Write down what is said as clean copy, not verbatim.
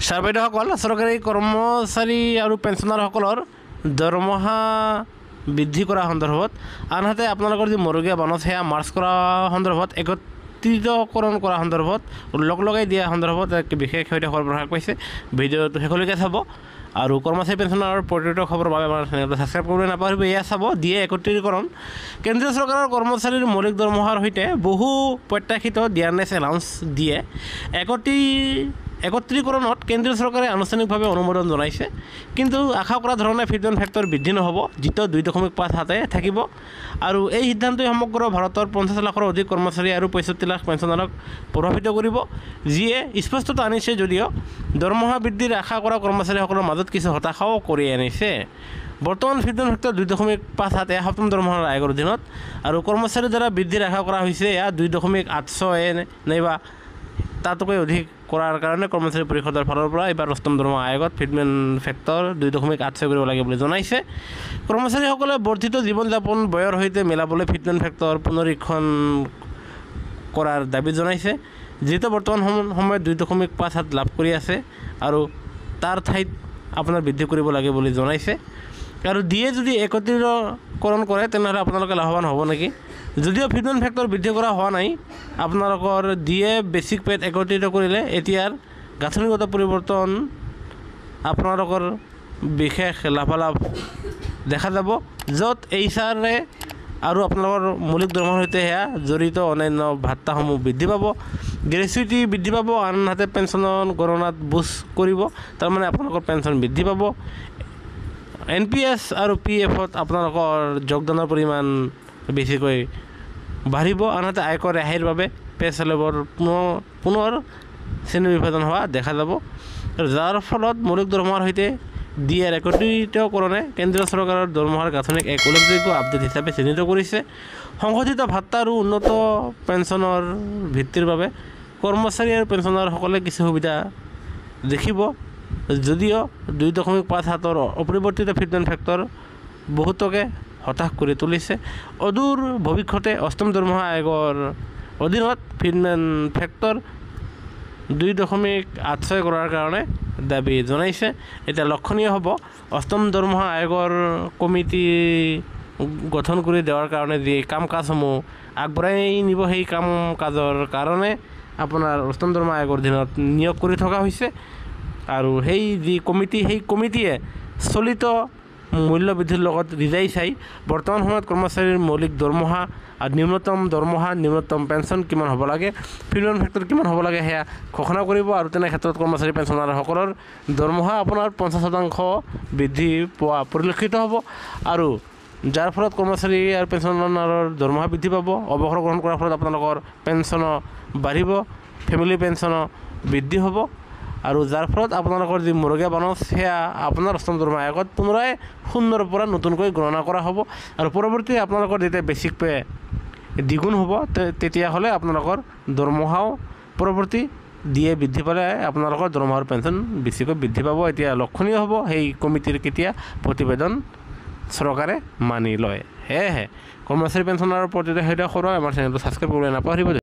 Sir বাইদেউসকল, চৰকাৰী কৰ্মচাৰী আৰু পেঞ্চনাৰসকলৰ দৰমহা বৃদ্ধি কৰা সন্দৰ্ভত, আনহাতে আপোনালোকৰ যি মৰুগীয়া বানত সেয়া মাৰ্চ কৰা সন্দৰ্ভত, একত্ৰিতকৰণ কৰা সন্দৰ্ভত, লগাই দিয়া সন্দৰ্ভত এক বিশেষ খবৰ প্ৰকাশ পাইছে। ভিডিঅ'টো শেষলৈকে চাব আৰু কৰ্মচাৰী পেঞ্চনাৰৰ প্ৰতিটো খবৰৰ বাবে আমাৰ চেনেলটো ছাবস্ক্ৰাইব কৰিবলৈ নাপাহৰিব। এয়া চাব দিয়ে একত্ৰীকৰণ। কেন্দ্ৰীয় চৰকাৰৰ কৰ্মচাৰীৰ মৌলিক দৰমহাৰ সৈতে বহু প্ৰত্যাশিত ডিয়াৰনেছ এলাউন্স দিয়ে একত্ৰীকৰণত কেন্দ্ৰীয় চৰকাৰে আনুষ্ঠানিকভাৱে অনুমোদন জনাইছে, কিন্তু আশা কৰা ধৰণে ফিটমেণ্ট ফেক্টৰ বৃদ্ধি নহ'ব, যিটো 2.5 থাকিব। আৰু এই সিদ্ধান্তই সমগ্ৰ ভাৰতৰ 50 লাখৰো অধিক কৰ্মচাৰী আৰু 65 লাখ পেঞ্চনাৰক প্ৰভাৱিত কৰিব, যিয়ে স্পষ্টতা আনিছে যদিও দৰমহা বৃদ্ধিৰ আশা কৰা কৰ্মচাৰীসকলৰ মাজত কিছু হতাশাও কৰি আনিছে। বৰ্তমান ফিটমেণ্ট ফেক্টৰ 2.5 এয়া সপ্তম দৰমহাৰ আয়োগৰ অধীনত, আৰু কৰ্মচাৰীৰ দ্বাৰা বৃদ্ধিৰ আশা কৰা হৈছে এয়া 2.86 নাইবা তাতকৈ অধিক কৰাৰ কাৰণে কৰ্মচাৰী পৰিষদৰ ফালৰ পৰা এইবাৰ অষ্টম দৰমহা আয়োগত ফিটমেণ্ট ফেক্টৰ 2.86 কৰিব লাগে বুলি জনাইছে। কৰ্মচাৰীসকলে বৰ্ধিত জীৱন যাপন ব্যয়ৰ সৈতে মিলাবলৈ ফিটমেণ্ট ফেক্টৰ পুনৰীক্ষণ কৰাৰ দাবী জনাইছে, যিটো বৰ্তমান সময়ত 2.5 লাভ কৰি আছে আৰু তাৰ ঠাইত আপোনাৰ বৃদ্ধি কৰিব লাগে বুলি জনাইছে। আৰু দিয়ে যদি একত্ৰীকৰণ কৰে তেনেহ'লে আপোনালোকে লাভৱান হ'ব নেকি? যদিও ফিটমেণ্ট ফেক্টৰ বৃদ্ধি কৰা হোৱা নাই, আপোনালোকৰ দিয়ে বেচিক পে'ত একত্ৰিত কৰিলে এতিয়াৰ গাঁথনিগত পৰিৱৰ্তন আপোনালোকৰ বিশেষ লাভালাভ দেখা যাব, য'ত HR আৰু আপোনালোকৰ মৌলিক দৰমহাৰ সৈতে সেয়া জড়িত অন্যান্য ভাত্তাসমূহ বৃদ্ধি পাব, গ্ৰেচুইটি বৃদ্ধি পাব, আনহাতে পেঞ্চনৰ গণনাত বুজ কৰিব, তাৰমানে আপোনালোকৰ পেঞ্চন বৃদ্ধি পাব। NPS আৰু PFত আপোনালোকৰ যোগদানৰ পৰিমাণ বেছিকৈ বাঢ়িব, আনহাতে আয়কৰ ৰেহাইৰ বাবে পে স্লেবৰ পুনৰ শ্ৰেণী বিভাজন হোৱা দেখা যাব, যাৰ ফলত মৌলিক দৰমহাৰ সৈতে দিয়াৰ একত্ৰিতকৰণে কেন্দ্ৰীয় চৰকাৰৰ দৰমহাৰ গাঁথনিক এক উল্লেখযোগ্য আপডেট হিচাপে চিহ্নিত কৰিছে। সংশোধিত ভাত্তা আৰু উন্নত পেঞ্চনৰ ভিত্তিৰ বাবে কৰ্মচাৰী আৰু পেঞ্চনাৰসকলে কিছু সুবিধা দেখিব, যদিও 2.5 অপৰিৱৰ্তিত ফিটমেণ্ট ফেক্টৰ বহুতকে হতাশ কৰি তুলিছে। অদূৰ ভৱিষ্যতে অষ্টম দৰমহা আয়োগৰ অধীনত ফিটমেণ্ট ফেক্টৰ 2.86 কৰাৰ কাৰণে দাবী জনাইছে। এতিয়া লক্ষণীয় হ'ব, অষ্টম দৰমহা আয়োগৰ কমিটি গঠন কৰি দিয়াৰ কাৰণে যি কাম কাজসমূহ আগবঢ়াই নিব, সেই কাম কাজৰ কাৰণে আপোনাৰ অষ্টম দৰমহা আয়োগৰ অধীনত নিয়োগ কৰি থকা হৈছে। আৰু সেই যি কমিটি, সেই কমিটিয়ে চলিত মূল্য বৃদ্ধিৰ লগত ৰিজাই চাই বৰ্তমান সময়ত কৰ্মচাৰীৰ মৌলিক দৰমহা আৰু ন্যূনতম দৰমহা, ন্যূনতম পেঞ্চন কিমান হ'ব লাগে, ফিটমেণ্ট ফেক্টৰ কিমান হ'ব লাগে সেয়া ঘোষণা কৰিব। আৰু তেনে ক্ষেত্ৰত কৰ্মচাৰী পেঞ্চনাৰসকলৰ দৰমহা আপোনাৰ 50% বৃদ্ধি পোৱা পৰিলক্ষিত হ'ব, আৰু যাৰ ফলত কৰ্মচাৰী আৰু পেঞ্চনাৰৰ দৰমহা বৃদ্ধি পাব। অৱসৰ গ্ৰহণ কৰাৰ ফলত আপোনালোকৰ পেঞ্চনো বাঢ়িব, ফেমিলি পেঞ্চনো বৃদ্ধি হ'ব, আৰু যাৰ ফলত আপোনালোকৰ যি মৰুগীয়া বানত সেয়া আপোনাৰ অষ্টম দৰমহা আয়োগত পুনৰাই 0ৰ পৰা নতুনকৈ গণনা কৰা হ'ব। আৰু পৰৱৰ্তী আপোনালোকৰ যেতিয়া বেচিক পে দ্বিগুণ হ'ব, তেতিয়াহ'লে আপোনালোকৰ দৰমহাও পৰৱৰ্তী দিয়ে বৃদ্ধি পালে আপোনালোকৰ দৰমহাৰ পেঞ্চন বেছিকৈ বৃদ্ধি পাব। এতিয়া লক্ষণীয় হ'ব সেই কমিটিৰ কেতিয়া প্ৰতিবেদন চৰকাৰে মানি লয়। সেয়েহে কৰ্মচাৰী পেঞ্চনাৰৰ প্ৰতিটো সৈতে আমাৰ চেনেলটো ছাবস্ক্ৰাইব কৰিবলৈ নাপাহৰিব।